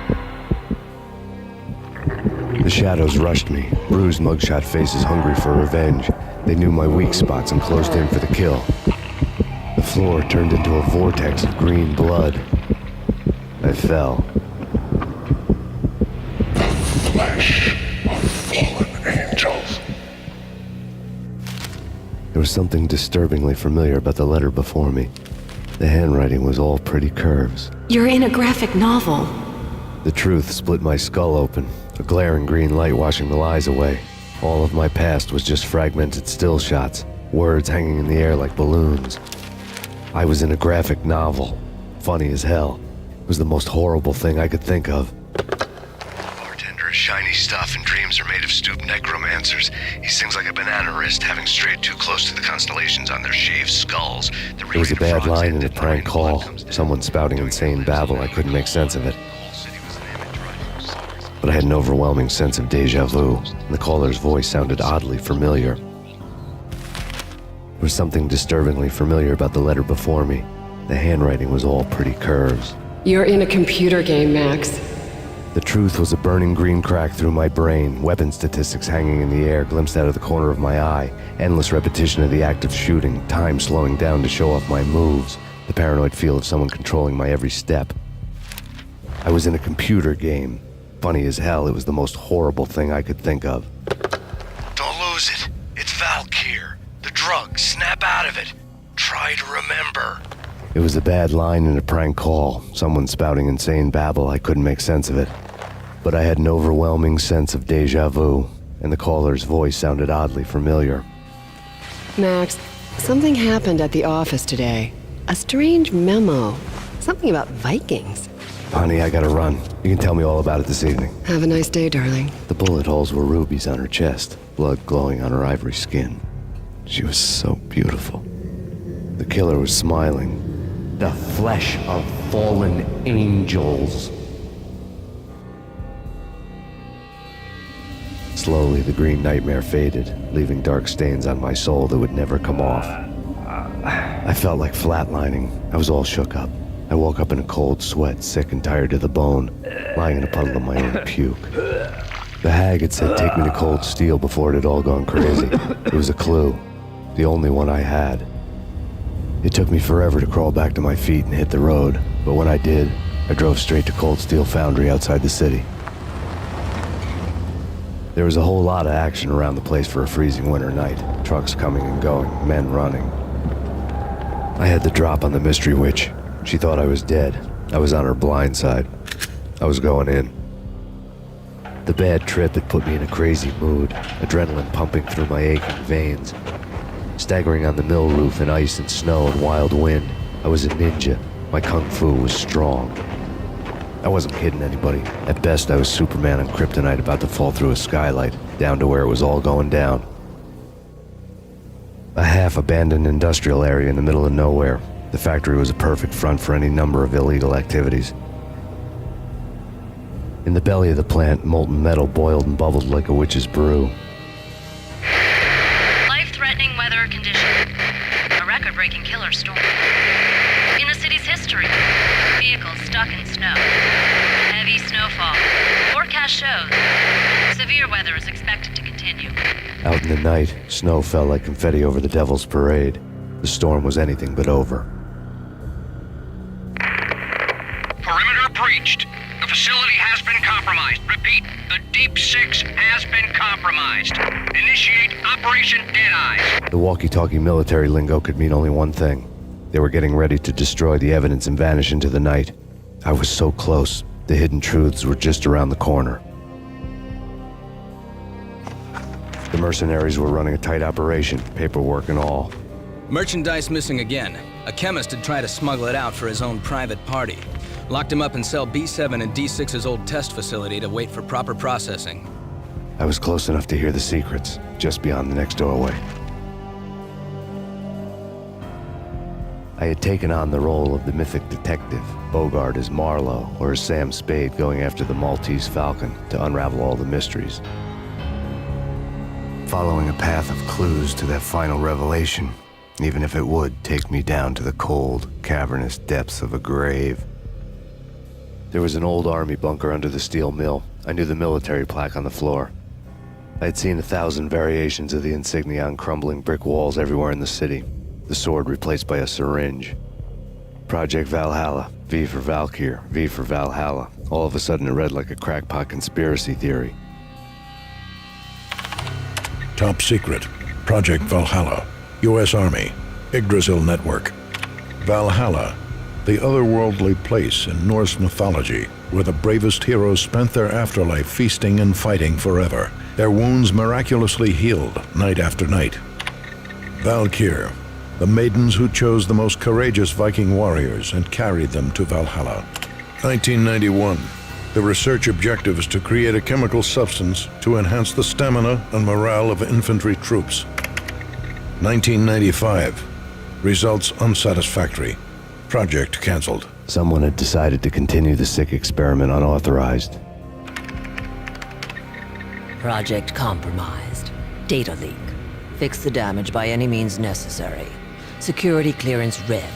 The shadows rushed me, bruised mugshot faces hungry for revenge. They knew my weak spots and closed in for the kill. The floor turned into a vortex of green blood. I fell. The flesh of fallen angels. There was something disturbingly familiar about the letter before me. The handwriting was all pretty curves. You're in a graphic novel. The truth split my skull open, a glaring green light washing the lies away. All of my past was just fragmented still shots, words hanging in the air like balloons. I was in a graphic novel, funny as hell. It was the most horrible thing I could think of. Bartender is shiny stuff and dreams are made of stooped necromancers. He sings like a banana wrist, having strayed too close to the constellations on their shaved skulls. It was a bad line in a prank call. Someone spouting insane babble, I couldn't make sense of it. But I had an overwhelming sense of deja vu, and the caller's voice sounded oddly familiar. There was something disturbingly familiar about the letter before me. The handwriting was all pretty curves. You're in a computer game, Max. The truth was a burning green crack through my brain, weapon statistics hanging in the air, glimpsed out of the corner of my eye, endless repetition of the act of shooting, time slowing down to show off my moves, the paranoid feel of someone controlling my every step. I was in a computer game. Funny as hell, it was the most horrible thing I could think of. Don't lose it. It's Valkyr. The drug. Snap out of it. Try to remember. It was a bad line in a prank call, someone spouting insane babble, I couldn't make sense of it. But I had an overwhelming sense of deja vu, and the caller's voice sounded oddly familiar. Max, something happened at the office today. A strange memo. Something about Vikings. Honey, I gotta run. You can tell me all about it this evening. Have a nice day, darling. The bullet holes were rubies on her chest, blood glowing on her ivory skin. She was so beautiful. The killer was smiling. The flesh of fallen angels. Slowly, the green nightmare faded, leaving dark stains on my soul that would never come off. I felt like flatlining. I was all shook up. I woke up in a cold sweat, sick and tired to the bone, lying in a puddle of my own puke. The hag had said take me to Cold Steel before it had all gone crazy. It was a clue, the only one I had. It took me forever to crawl back to my feet and hit the road, but when I did, I drove straight to Cold Steel Foundry outside the city. There was a whole lot of action around the place for a freezing winter night. Trucks coming and going, men running. I had the drop on the mystery witch. She thought I was dead. I was on her blind side. I was going in. The bad trip had put me in a crazy mood, adrenaline pumping through my aching veins. Staggering on the mill roof in ice and snow and wild wind, I was a ninja. My kung fu was strong. I wasn't kidding anybody. At best, I was Superman on kryptonite about to fall through a skylight, down to where it was all going down. A half-abandoned industrial area in the middle of nowhere. The factory was a perfect front for any number of illegal activities. In the belly of the plant, molten metal boiled and bubbled like a witch's brew. Life-threatening weather conditions. A record-breaking killer storm. In the city's history, vehicles stuck in snow. Heavy snowfall. Forecast shows severe weather is expected to continue. Out in the night, snow fell like confetti over the Devil's Parade. The storm was anything but over. Perimeter breached. The facility has been compromised. Repeat, the Deep Six has been compromised. Initiate Operation Deadeyes. The walkie-talkie military lingo could mean only one thing. They were getting ready to destroy the evidence and vanish into the night. I was so close. The hidden truths were just around the corner. The mercenaries were running a tight operation, paperwork and all. Merchandise missing again. A chemist had tried to smuggle it out for his own private party. Locked him up in cell B7 in D6's old test facility to wait for proper processing. I was close enough to hear the secrets, just beyond the next doorway. I had taken on the role of the mythic detective, Bogart as Marlowe, or as Sam Spade going after the Maltese Falcon to unravel all the mysteries. Following a path of clues to that final revelation, even if it would take me down to the cold, cavernous depths of a grave. There was an old army bunker under the steel mill. I knew the military plaque on the floor. I had seen 1,000 variations of the insignia on crumbling brick walls everywhere in the city. The sword replaced by a syringe. Project Valhalla, V for Valkyr, V for Valhalla. All of a sudden it read like a crackpot conspiracy theory. Top secret. Project Valhalla. U.S. Army. Yggdrasil Network. Valhalla, the otherworldly place in Norse mythology, where the bravest heroes spent their afterlife feasting and fighting forever, their wounds miraculously healed night after night. Valkyr, the maidens who chose the most courageous Viking warriors and carried them to Valhalla. 1991. The research objective is to create a chemical substance to enhance the stamina and morale of infantry troops. 1995. Results unsatisfactory. Project cancelled. Someone had decided to continue the sick experiment unauthorized. Project compromised. Data leak. Fix the damage by any means necessary. Security clearance red.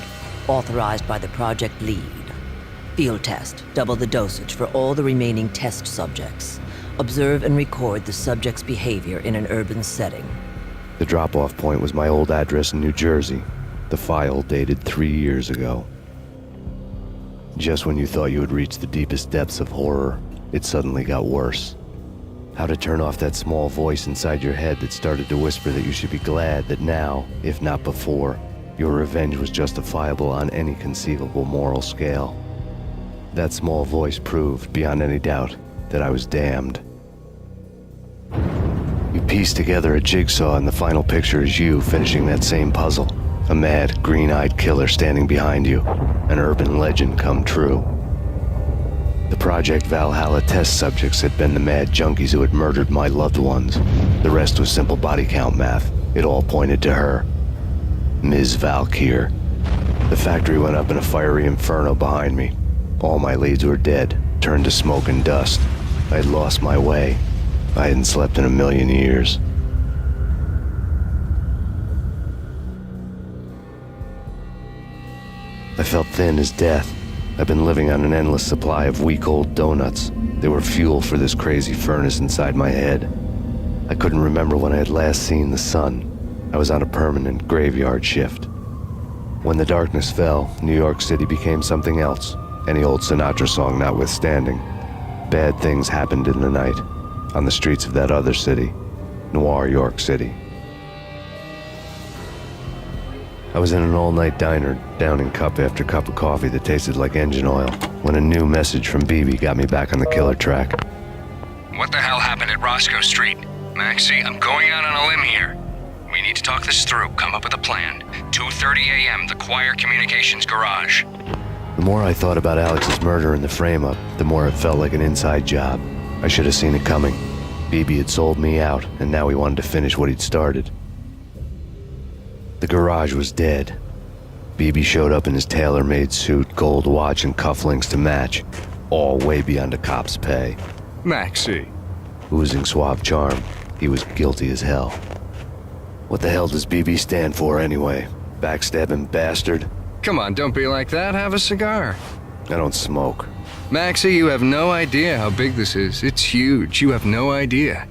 Authorized by the project lead. Field test. Double the dosage for all the remaining test subjects. Observe and record the subject's behavior in an urban setting. The drop-off point was my old address in New Jersey. The file dated 3 years ago. Just when you thought you had reached the deepest depths of horror, it suddenly got worse. How to turn off that small voice inside your head that started to whisper that you should be glad that now, if not before, your revenge was justifiable on any conceivable moral scale. That small voice proved, beyond any doubt, that I was damned. You piece together a jigsaw and the final picture is you finishing that same puzzle. A mad, green-eyed killer standing behind you. An urban legend come true. The Project Valhalla test subjects had been the mad junkies who had murdered my loved ones. The rest was simple body count math. It all pointed to her. Ms. Valkyr. The factory went up in a fiery inferno behind me. All my leads were dead, turned to smoke and dust. I had lost my way. I hadn't slept in a million years. I felt thin as death. I've been living on an endless supply of week-old donuts. They were fuel for this crazy furnace inside my head. I couldn't remember when I had last seen the sun. I was on a permanent graveyard shift. When the darkness fell, New York City became something else. Any old Sinatra song notwithstanding. Bad things happened in the night, on the streets of that other city, Noir York City. I was in an all-night diner, downing cup after cup of coffee that tasted like engine oil, when a new message from BB got me back on the killer track. What the hell happened at Roscoe Street? Maxie, I'm going out on a limb here. We need to talk this through, come up with a plan. 2:30 a.m., the Choir Communications Garage. The more I thought about Alex's murder and the frame-up, the more it felt like an inside job. I should have seen it coming. BB had sold me out, and now he wanted to finish what he'd started. The garage was dead. BB showed up in his tailor-made suit, gold watch, and cufflinks to match, all way beyond a cop's pay. Maxie. Oozing suave charm, he was guilty as hell. What the hell does BB stand for anyway? Backstabbing bastard? Come on, don't be like that. Have a cigar. I don't smoke. Maxie, you have no idea how big this is. It's huge. You have no idea.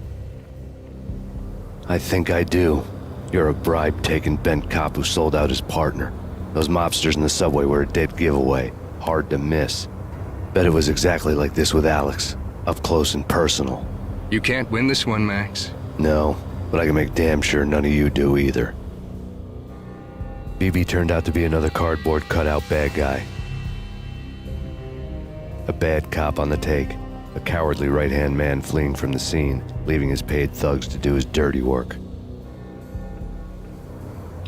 I think I do. You're a bribe-taking bent cop who sold out his partner. Those mobsters in the subway were a dead giveaway. Hard to miss. Bet it was exactly like this with Alex. Up close and personal. You can't win this one, Max. No, but I can make damn sure none of you do either. BB turned out to be another cardboard cutout bad guy. A bad cop on the take. A cowardly right-hand man fleeing from the scene, leaving his paid thugs to do his dirty work.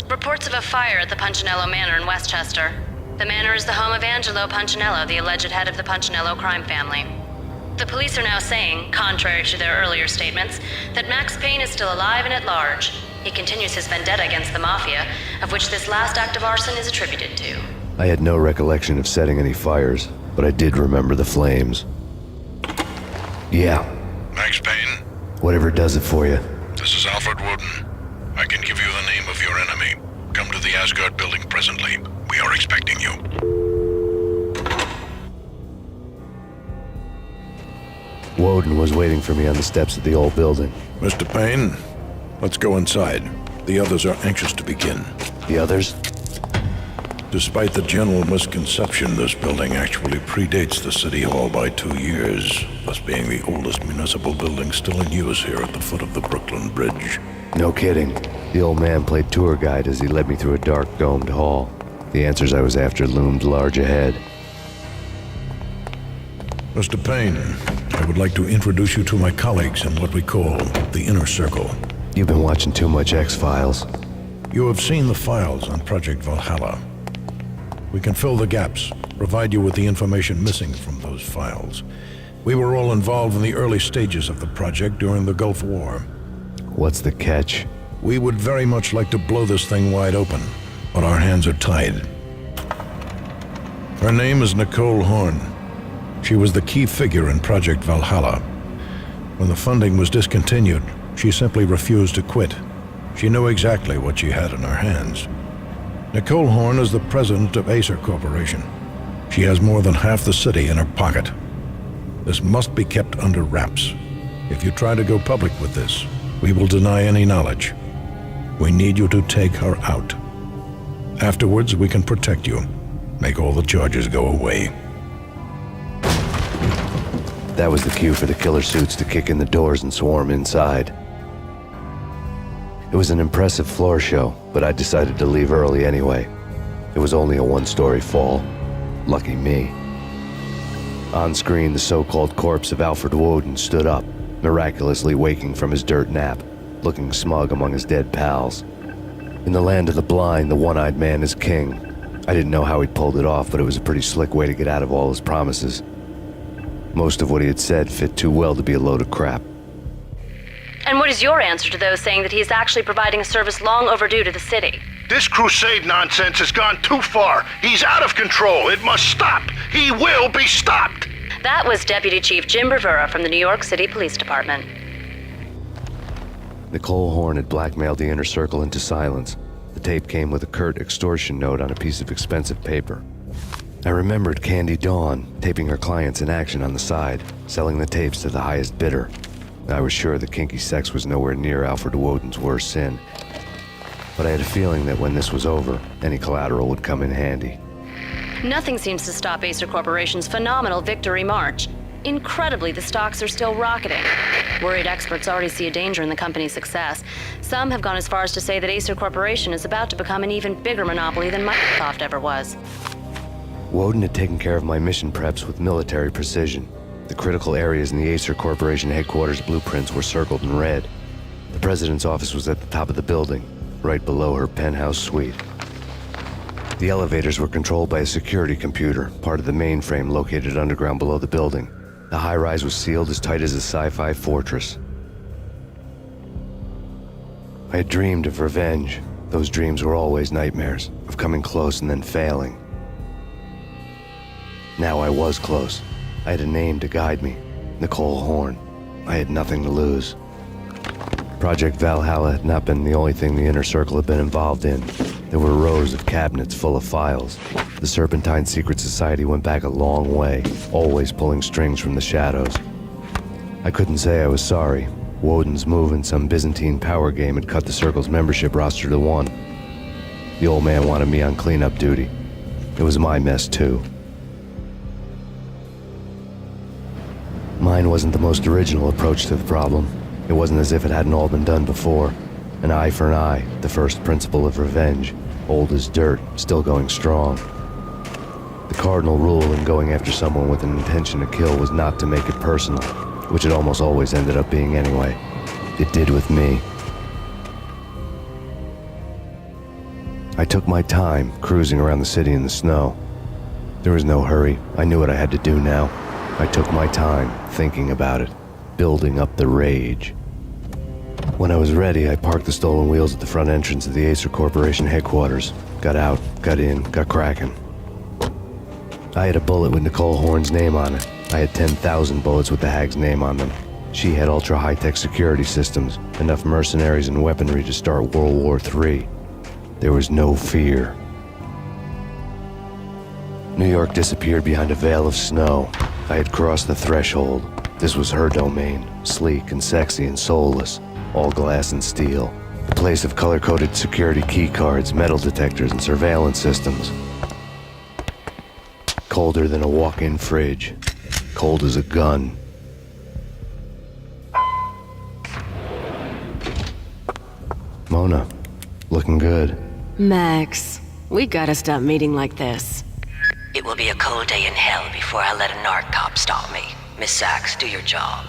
Reports of a fire at the Punchinello Manor in Westchester. The manor is the home of Angelo Punchinello, the alleged head of the Punchinello crime family. The police are now saying, contrary to their earlier statements, that Max Payne is still alive and at large. He continues his vendetta against the Mafia, of which this last act of arson is attributed to. I had no recollection of setting any fires, but I did remember the flames. Yeah. Max Payne? Whatever does it for you. This is Alfred Woden. I can give you the name of your enemy. Come to the Asgard building presently. We are expecting you. Woden was waiting for me on the steps of the old building. Mr. Payne, let's go inside. The others are anxious to begin. The others? Despite the general misconception, this building actually predates the City Hall by 2 years, thus being the oldest municipal building still in use here at the foot of the Brooklyn Bridge. No kidding. The old man played tour guide as he led me through a dark, domed hall. The answers I was after loomed large ahead. Mr. Payne, I would like to introduce you to my colleagues in what we call the Inner Circle. You've been watching too much X-Files. You have seen the files on Project Valhalla. We can fill the gaps, provide you with the information missing from those files. We were all involved in the early stages of the project during the Gulf War. What's the catch? We would very much like to blow this thing wide open, but our hands are tied. Her name is Nicole Horn. She was the key figure in Project Valhalla. When the funding was discontinued, she simply refused to quit. She knew exactly what she had in her hands. Nicole Horn is the president of Acer Corporation. She has more than half the city in her pocket. This must be kept under wraps. If you try to go public with this, we will deny any knowledge. We need you to take her out. Afterwards, we can protect you. Make all the charges go away. That was the cue for the killer suits to kick in the doors and swarm inside. It was an impressive floor show, but I decided to leave early anyway. It was only a one-story fall. Lucky me. On screen, the so-called corpse of Alfred Woden stood up, miraculously waking from his dirt nap, looking smug among his dead pals. In the land of the blind, the one-eyed man is king. I didn't know how he'd pulled it off, but it was a pretty slick way to get out of all his promises. Most of what he had said fit too well to be a load of crap. And what is your answer to those saying that he is actually providing a service long overdue to the city? This crusade nonsense has gone too far. He's out of control. It must stop. He will be stopped. That was Deputy Chief Jim Rivera from the New York City Police Department. Nicole Horn had blackmailed the Inner Circle into silence. The tape came with a curt extortion note on a piece of expensive paper. I remembered Candy Dawn taping her clients in action on the side, selling the tapes to the highest bidder. I was sure the kinky sex was nowhere near Alfred Woden's worst sin. But I had a feeling that when this was over, any collateral would come in handy. Nothing seems to stop Acer Corporation's phenomenal victory march. Incredibly, the stocks are still rocketing. Worried experts already see a danger in the company's success. Some have gone as far as to say that Acer Corporation is about to become an even bigger monopoly than Microsoft ever was. Woden had taken care of my mission preps with military precision. The critical areas in the Acer Corporation headquarters blueprints were circled in red. The president's office was at the top of the building, right below her penthouse suite. The elevators were controlled by a security computer, part of the mainframe located underground below the building. The high-rise was sealed as tight as a sci-fi fortress. I had dreamed of revenge. Those dreams were always nightmares, of coming close and then failing. Now I was close. I had a name to guide me, Nicole Horn. I had nothing to lose. Project Valhalla had not been the only thing the Inner Circle had been involved in. There were rows of cabinets full of files. The Serpentine Secret Society went back a long way, always pulling strings from the shadows. I couldn't say I was sorry. Woden's move in some Byzantine power game had cut the Circle's membership roster to 1. The old man wanted me on cleanup duty. It was my mess, too. Mine wasn't the most original approach to the problem. It wasn't as if it hadn't all been done before. An eye for an eye, the first principle of revenge. Old as dirt, still going strong. The cardinal rule in going after someone with an intention to kill was not to make it personal, which it almost always ended up being anyway. It did with me. I took my time, cruising around the city in the snow. There was no hurry. I knew what I had to do now. I took my time, thinking about it, building up the rage. When I was ready, I parked the stolen wheels at the front entrance of the Acer Corporation headquarters. Got out, got in, got cracking. I had a bullet with Nicole Horn's name on it. I had 10,000 bullets with the hag's name on them. She had ultra-high-tech security systems, enough mercenaries and weaponry to start World War III. There was no fear. New York disappeared behind a veil of snow. I had crossed the threshold. This was her domain, sleek and sexy and soulless, all glass and steel. The place of color-coded security key cards, metal detectors, and surveillance systems. Colder than a walk-in fridge. Cold as a gun. Mona, looking good. Max, we gotta stop meeting like this. It will be a cold day in hell before I let a narc cop stop me. Miss Sachs, do your job.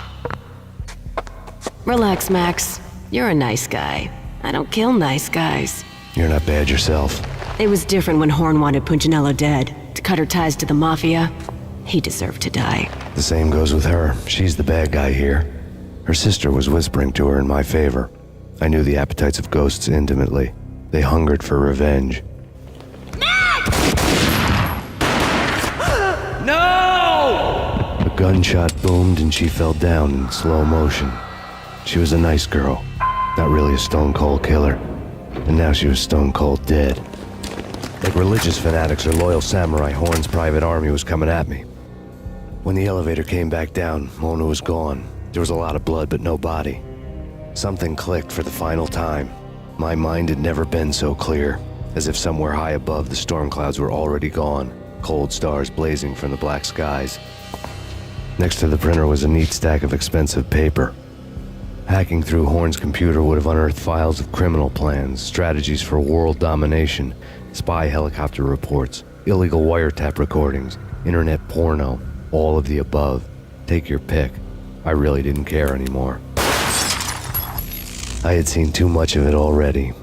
Relax, Max. You're a nice guy. I don't kill nice guys. You're not bad yourself. It was different when Horn wanted Punchinello dead. To cut her ties to the Mafia. He deserved to die. The same goes with her. She's the bad guy here. Her sister was whispering to her in my favor. I knew the appetites of ghosts intimately. They hungered for revenge. No! A gunshot boomed and she fell down in slow motion. She was a nice girl, not really a stone-cold killer. And now she was stone-cold dead. Like religious fanatics or loyal samurai, Horn's private army was coming at me. When the elevator came back down, Mona was gone. There was a lot of blood, but no body. Something clicked for the final time. My mind had never been so clear, as if somewhere high above the storm clouds were already gone, cold stars blazing from the black skies. Next to the printer was a neat stack of expensive paper. Hacking through Horn's computer would have unearthed files of criminal plans, strategies for world domination, spy helicopter reports, illegal wiretap recordings, internet porno, all of the above. Take your pick. I really didn't care anymore. I had seen too much of it already.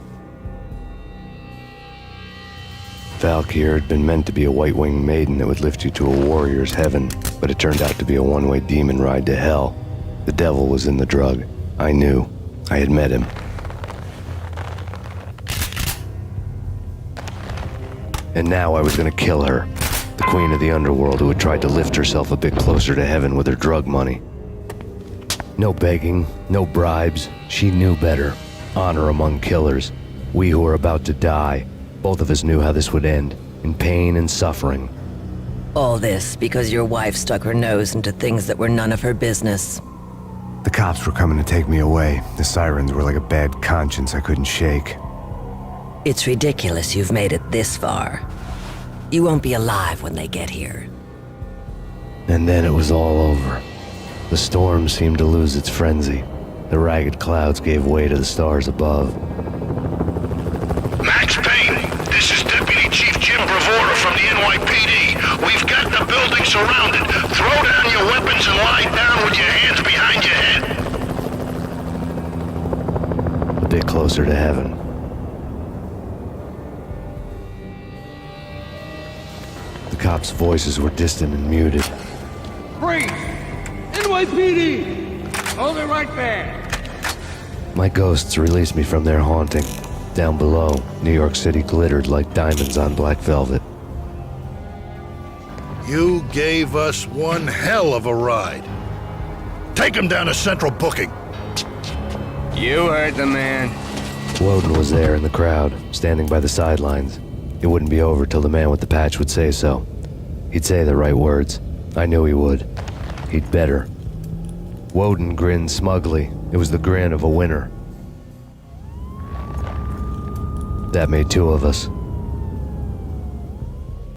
Valkyr had been meant to be a white-winged maiden that would lift you to a warrior's heaven, but it turned out to be a one-way demon ride to hell. The devil was in the drug. I knew. I had met him. And now I was gonna kill her, the queen of the underworld who had tried to lift herself a bit closer to heaven with her drug money. No begging, no bribes. She knew better. Honor among killers. We who were about to die. Both of us knew how this would end, in pain and suffering. All this because your wife stuck her nose into things that were none of her business. The cops were coming to take me away. The sirens were like a bad conscience I couldn't shake. It's ridiculous you've made it this far. You won't be alive when they get here. And then it was all over. The storm seemed to lose its frenzy. The ragged clouds gave way to the stars above. Max Payne, this is Deputy Chief Jim Bravura from the NYPD. We've got the building surrounded. Throw down your weapons and lie down with your hands behind your head. A bit closer to heaven. The cops' voices were distant and muted. Freeze! NYPD! Hold it right there! My ghosts released me from their haunting. Down below, New York City glittered like diamonds on black velvet. You gave us one hell of a ride. Take him down to Central Booking. You heard the man. Woden was there in the crowd, standing by the sidelines. It wouldn't be over till the man with the patch would say so. He'd say the right words. I knew he would. He'd better. Woden grinned smugly. It was the grin of a winner. That made two of us.